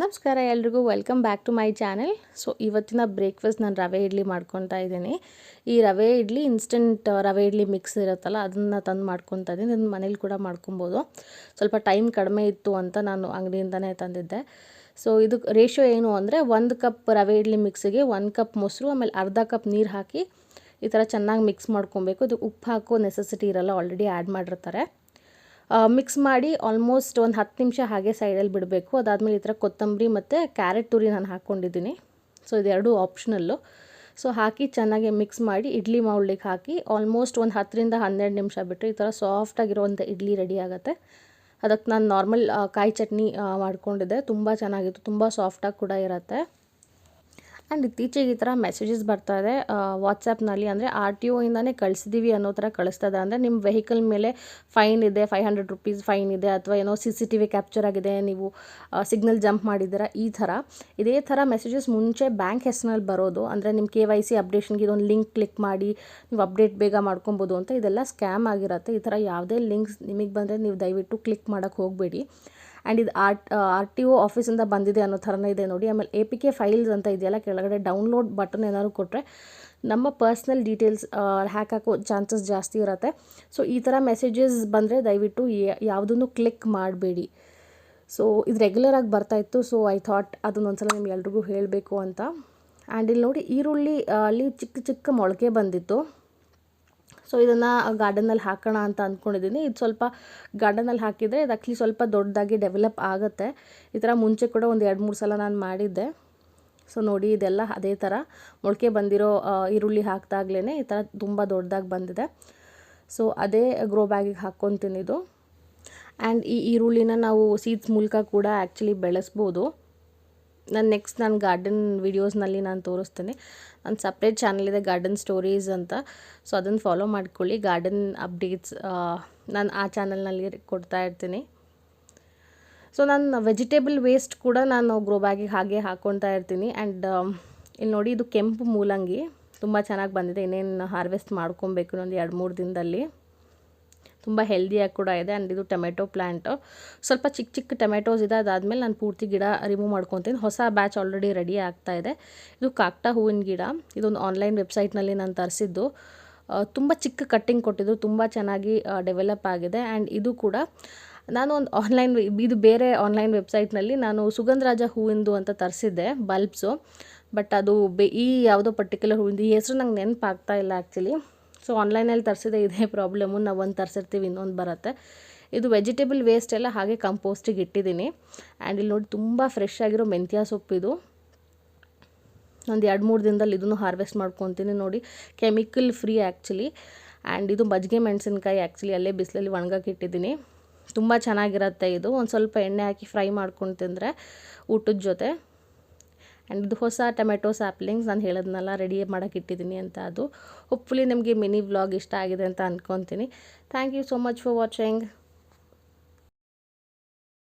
ನಮಸ್ಕಾರ ಎಲ್ರಿಗೂ, welcome back to my channel. So ಇವತ್ತಿನ ಬ್ರೇಕ್ಫಾಸ್ಟ್ ನಾನು ರವೆ ಇಡ್ಲಿ ಮಾಡ್ಕೊತಾ ಇದ್ದೀನಿ. ಈ ರವೆ ಇಡ್ಲಿ ಇನ್ಸ್ಟೆಂಟ್ ರವೆ ಇಡ್ಲಿ ಮಿಕ್ಸ್ ಇರುತ್ತಲ್ಲ, ಅದನ್ನು ತಂದು ಮಾಡ್ಕೊತಾ ಇದ್ದೀನಿ. ಇದನ್ನು ಮನೇಲಿ ಕೂಡ ಮಾಡ್ಕೊಬೋದು. ಸ್ವಲ್ಪ ಟೈಮ್ ಕಡಿಮೆ ಇತ್ತು ಅಂತ ನಾನು ಅಂಗಡಿಯಿಂದನೇ ತಂದಿದ್ದೆ. ಸೊ ಇದು ರೇಷಿಯೋ ಏನು ಅಂದರೆ 1 ಕಪ್ ರವೆ ಇಡ್ಲಿ ಮಿಕ್ಸಿಗೆ 1 ಕಪ್ ಮೊಸರು, ಆಮೇಲೆ ಅರ್ಧ ಕಪ್ ನೀರು ಹಾಕಿ ಈ ಥರ ಚೆನ್ನಾಗಿ ಮಿಕ್ಸ್ ಮಾಡ್ಕೊಬೇಕು. ಇದು ಉಪ್ಪು ಹಾಕೋ ನೆಸೆಸಿಟಿ ಇರಲ್ಲ, ಆಲ್ರೆಡಿ ಆ್ಯಡ್ ಮಾಡಿರ್ತಾರೆ. ಮಿಕ್ಸ್ ಮಾಡಿ ಆಲ್ಮೋಸ್ಟ್ ಒಂದು 10 ನಿಮಿಷ ಹಾಗೆ ಸೈಡಲ್ಲಿ ಬಿಡಬೇಕು. ಅದಾದಮೇಲೆ ಈ ಥರ ಕೊತ್ತಂಬರಿ ಮತ್ತು ಕ್ಯಾರೆಟ್ ತುರಿ ನಾನು ಹಾಕ್ಕೊಂಡಿದ್ದೀನಿ. ಸೊ ಇದೆರಡು ಆಪ್ಷನಲ್ಲು. ಸೊ ಹಾಕಿ ಚೆನ್ನಾಗಿ ಮಿಕ್ಸ್ ಮಾಡಿ ಇಡ್ಲಿ ಮೌಲ್ಡಿಗೆ ಹಾಕಿ ಆಲ್ಮೋಸ್ಟ್ ಒಂದು 10 ರಿಂದ 12 ನಿಮಿಷ ಬಿಟ್ಟರೆ ಈ ಥರ ಸಾಫ್ಟಾಗಿರುವಂಥ ಇಡ್ಲಿ ರೆಡಿ ಆಗುತ್ತೆ. ಅದಕ್ಕೆ ನಾನು ನಾರ್ಮಲ್ ಕಾಯಿ ಚಟ್ನಿ ಮಾಡ್ಕೊಂಡಿದ್ದೆ. ತುಂಬ ಚೆನ್ನಾಗಿತ್ತು, ತುಂಬ ಸಾಫ್ಟಾಗಿ ಕೂಡ ಇರುತ್ತೆ. ಆ್ಯಂಡ್ ಇತ್ತೀಚೆಗೆ ಈ ಥರ ಮೆಸೇಜಸ್ ಬರ್ತಾ ಇದೆ ವಾಟ್ಸಪ್ನಲ್ಲಿ, ಅಂದರೆ RTO ಇಂದನೇ ಕಳಿಸಿದ್ದೀವಿ ಅನ್ನೋ ಥರ ಕಳಿಸ್ತಾ ಇದೆ. ಅಂದರೆ ನಿಮ್ಮ ವೆಹಿಕಲ್ ಮೇಲೆ ಫೈನ್ ಇದೆ, 500 ರೂಪೀಸ್ ಫೈನ್ ಇದೆ, ಅಥವಾ ಏನೋ CCTV ಕ್ಯಾಪ್ಚರ್ ಆಗಿದೆ, ನೀವು ಸಿಗ್ನಲ್ ಜಂಪ್ ಮಾಡಿದ್ದೀರಾ, ಇದೇ ಥರ ಮೆಸೇಜಸ್ ಮುಂಚೆ ಬ್ಯಾಂಕ್ ಹೆಸರಿನಲ್ಲಿ ಬರೋದು. ಅಂದರೆ ನಿಮ್ಮ KYC ಅಪ್ಡೇಷನ್ಗೆ ಇದೊಂದು ಲಿಂಕ್ ಕ್ಲಿಕ್ ಮಾಡಿ ನೀವು ಅಪ್ಡೇಟ್ ಬೇಗ ಮಾಡ್ಕೊಬೋದು ಅಂತ. ಇದೆಲ್ಲ ಸ್ಕ್ಯಾಮ್ ಆಗಿರುತ್ತೆ. ಈ ಥರ ಯಾವುದೇ ಲಿಂಕ್ಸ್ ನಿಮಗೆ ಬಂದರೆ ನೀವು ದಯವಿಟ್ಟು ಕ್ಲಿಕ್ ಮಾಡೋಕ್ಕೆ ಹೋಗಬೇಡಿ. ಆ್ಯಂಡ್ ಇದು RTO ಆಫೀಸಿಂದ ಬಂದಿದೆ ಅನ್ನೋ ಥರನೇ ಇದೆ ನೋಡಿ. ಆಮೇಲೆ APK ಫೈಲ್ಸ್ ಅಂತ ಇದೆಯಲ್ಲ, ಕೆಳಗಡೆ ಡೌನ್ಲೋಡ್ ಬಟನ್ ಏನಾದ್ರು ಕೊಟ್ಟರೆ ನಮ್ಮ ಪರ್ಸ್ನಲ್ ಡೀಟೇಲ್ಸ್ ಹ್ಯಾಕ್ ಹಾಕೋ ಚಾನ್ಸಸ್ ಜಾಸ್ತಿ ಇರುತ್ತೆ. ಸೊ ಈ ಥರ ಮೆಸೇಜಸ್ ಬಂದರೆ ದಯವಿಟ್ಟು ಯಾವುದನ್ನು ಕ್ಲಿಕ್ ಮಾಡಬೇಡಿ. ಸೊ ಇದು ರೆಗ್ಯುಲರಾಗಿ ಬರ್ತಾಯಿತ್ತು. ಸೊ ಐ ಥಾಟ್ ಅದನ್ನೊಂದ್ಸಲ ನಿಮ್ಗೆ ಎಲ್ರಿಗೂ ಹೇಳಬೇಕು ಅಂತ. ಆ್ಯಂಡ್ ಇಲ್ಲಿ ನೋಡಿ, ಈರುಳ್ಳಿ ಅಲ್ಲಿ ಚಿಕ್ಕ ಚಿಕ್ಕ ಮೊಳಕೆ ಬಂದಿತ್ತು. ಸೊ ಇದನ್ನು ಗಾರ್ಡನಲ್ಲಿ ಹಾಕೋಣ ಅಂತ ಅಂದ್ಕೊಂಡಿದ್ದೀನಿ. ಇದು ಸ್ವಲ್ಪ ಗಾರ್ಡನಲ್ಲಿ ಹಾಕಿದರೆ ಇದು ಆ್ಯಕ್ಚುಲಿ ಸ್ವಲ್ಪ ದೊಡ್ಡದಾಗಿ ಡೆವಲಪ್ ಆಗುತ್ತೆ. ಈ ಥರ ಮುಂಚೆ ಕೂಡ ಒಂದು 2-3 ಸಲ ನಾನು ಮಾಡಿದ್ದೆ. ಸೊ ನೋಡಿ, ಇದೆಲ್ಲ ಅದೇ ಥರ ಮೊಳಕೆ ಬಂದಿರೋ ಈರುಳ್ಳಿ ಹಾಕಿದಾಗ್ಲೇ ಈ ಥರ ತುಂಬ ದೊಡ್ಡದಾಗಿ ಬಂದಿದೆ. ಸೊ ಅದೇ ಗ್ರೋ ಬ್ಯಾಗಿಗೆ ಹಾಕ್ಕೊತೀನಿ ಇದು. ಆ್ಯಂಡ್ ಈ ಈರುಳ್ಳಿನ ನಾವು ಸೀಡ್ಸ್ ಮೂಲಕ ಕೂಡ ಆ್ಯಕ್ಚುಲಿ ಬೆಳೆಸ್ಬೋದು. ನಾನು ಗಾರ್ಡನ್ ವೀಡಿಯೋಸ್ನಲ್ಲಿ ನಾನು ತೋರಿಸ್ತೀನಿ. ನನ್ನ ಸಪ್ರೇಟ್ ಚಾನಲ್ ಇದೆ, ಗಾರ್ಡನ್ ಸ್ಟೋರೀಸ್ ಅಂತ. ಸೊ ಅದನ್ನು ಫಾಲೋ ಮಾಡ್ಕೊಳ್ಳಿ. ಗಾರ್ಡನ್ ಅಪ್ಡೇಟ್ಸ್ ನಾನು ಆ ಚಾನಲ್ನಲ್ಲಿ ಕೊಡ್ತಾ ಇರ್ತೀನಿ. ಸೊ ನಾನು ವೆಜಿಟೇಬಲ್ ವೇಸ್ಟ್ ಕೂಡ ನಾನು ಗ್ರೋ ಬ್ಯಾಗಿಗೆ ಹಾಗೆ ಹಾಕ್ಕೊಳ್ತಾ ಇರ್ತೀನಿ. ಆ್ಯಂಡ್ ಇಲ್ಲಿ ನೋಡಿ, ಇದು ಕೆಂಪು ಮೂಲಂಗಿ ತುಂಬ ಚೆನ್ನಾಗಿ ಬಂದಿದೆ. ಇನ್ನೇನು ಹಾರ್ವೆಸ್ಟ್ ಮಾಡ್ಕೊಬೇಕು ಒಂದು 2-3 ದಿನದಲ್ಲಿ. ತುಂಬ ಹೆಲ್ದಿಯಾಗಿ ಕೂಡ ಇದೆ. ಆ್ಯಂಡ್ ಇದು ಟೊಮೆಟೊ ಪ್ಲ್ಯಾಂಟು, ಸ್ವಲ್ಪ ಚಿಕ್ಕ ಚಿಕ್ಕ ಟೊಮೆಟೋಸ್ ಇದೆ. ಅದಾದಮೇಲೆ ನಾನು ಪೂರ್ತಿ ಗಿಡ ರಿಮೂವ್ ಮಾಡ್ಕೊತೀನಿ. ಹೊಸ ಬ್ಯಾಚ್ ಆಲ್ರೆಡಿ ರೆಡಿ ಆಗ್ತಾ ಇದೆ. ಇದು ಕಾಕ್ಟಾ ಹೂವಿನ ಗಿಡ. ಇದೊಂದು ಆನ್ಲೈನ್ ವೆಬ್ಸೈಟ್ನಲ್ಲಿ ನಾನು ತರಿಸಿದ್ದು. ತುಂಬ ಚಿಕ್ಕ ಕಟ್ಟಿಂಗ್ ಕೊಟ್ಟಿದ್ದು, ತುಂಬ ಚೆನ್ನಾಗಿ ಡೆವಲಪ್ ಆಗಿದೆ. ಆ್ಯಂಡ್ ಇದು ಕೂಡ ನಾನು ಒಂದು ಇದು ಬೇರೆ ಆನ್ಲೈನ್ ವೆಬ್ಸೈಟ್ನಲ್ಲಿ ನಾನು ಸುಗಂಧರಾಜ ಹೂವಿಂದು ಅಂತ ತರಿಸಿದ್ದೆ ಬಲ್ಬ್ಸು. ಬಟ್ ಅದು ಈ ಯಾವುದೋ ಪರ್ಟಿಕ್ಯುಲರ್ ಹೂವಿಂದು ಈ ಹೆಸರು ನಂಗೆ ನೆನಪಾಗ್ತಾ ಇಲ್ಲ ಆ್ಯಕ್ಚುಲಿ. ಸೊ ಆನ್ಲೈನಲ್ಲಿ ತರಿಸಿದೆ, ಇದೇ ಪ್ರಾಬ್ಲಮ್ಮು. ನಾವು ಒಂದು ತರಿಸಿರ್ತೀವಿ, ಇನ್ನೊಂದು ಬರುತ್ತೆ. ಇದು ವೆಜಿಟೇಬಲ್ ವೇಸ್ಟ್ ಎಲ್ಲ ಹಾಗೆ ಕಂಪೋಸ್ಟಿಗೆ ಇಟ್ಟಿದ್ದೀನಿ. ಆ್ಯಂಡ್ ಇಲ್ಲಿ ನೋಡಿ, ತುಂಬ ಫ್ರೆಶ್ ಆಗಿರೋ ಮೆಂತ್ಯ ಸೊಪ್ಪಿದು. ಒಂದು 2-3 ದಿನದಲ್ಲಿ ಇದನ್ನು ಹಾರ್ವೆಸ್ಟ್ ಮಾಡ್ಕೊತೀನಿ ನೋಡಿ. Chemical free actually. ಆ್ಯಂಡ್ ಇದು ಮಜ್ಜಿಗೆ ಮೆಣಸಿನ್ಕಾಯಿ ಆ್ಯಕ್ಚುಲಿ ಅಲ್ಲೇ ಬಿಸಿಲಲ್ಲಿ ಒಣಗಕ್ಕೆ ಇಟ್ಟಿದ್ದೀನಿ. ತುಂಬ ಚೆನ್ನಾಗಿರುತ್ತೆ ಇದು. ಒಂದು ಸ್ವಲ್ಪ ಎಣ್ಣೆ ಹಾಕಿ ಫ್ರೈ ಮಾಡ್ಕೊಂಡು ತಿಂದರೆ ಊಟದ ಜೊತೆ. ಆ್ಯಂಡ್ ಇದು ಹೊಸ ಟೊಮೆಟೊ ಸ್ಯಾಪ್ಲಿಂಗ್ಸ್ ನಾನು ಹೇಳೋದನ್ನೆಲ್ಲ ರೆಡಿ ಮಾಡೋಕ್ಕೆ ಇಟ್ಟಿದ್ದೀನಿ ಅಂತ. ಅದು ಹೋಪ್ಫುಲಿ ನಿಮಗೆ ಮಿನಿ ವ್ಲಾಗ್ ಇಷ್ಟ ಆಗಿದೆ ಅಂತ ಅಂದ್ಕೊತೀನಿ. Thank you so much for watching.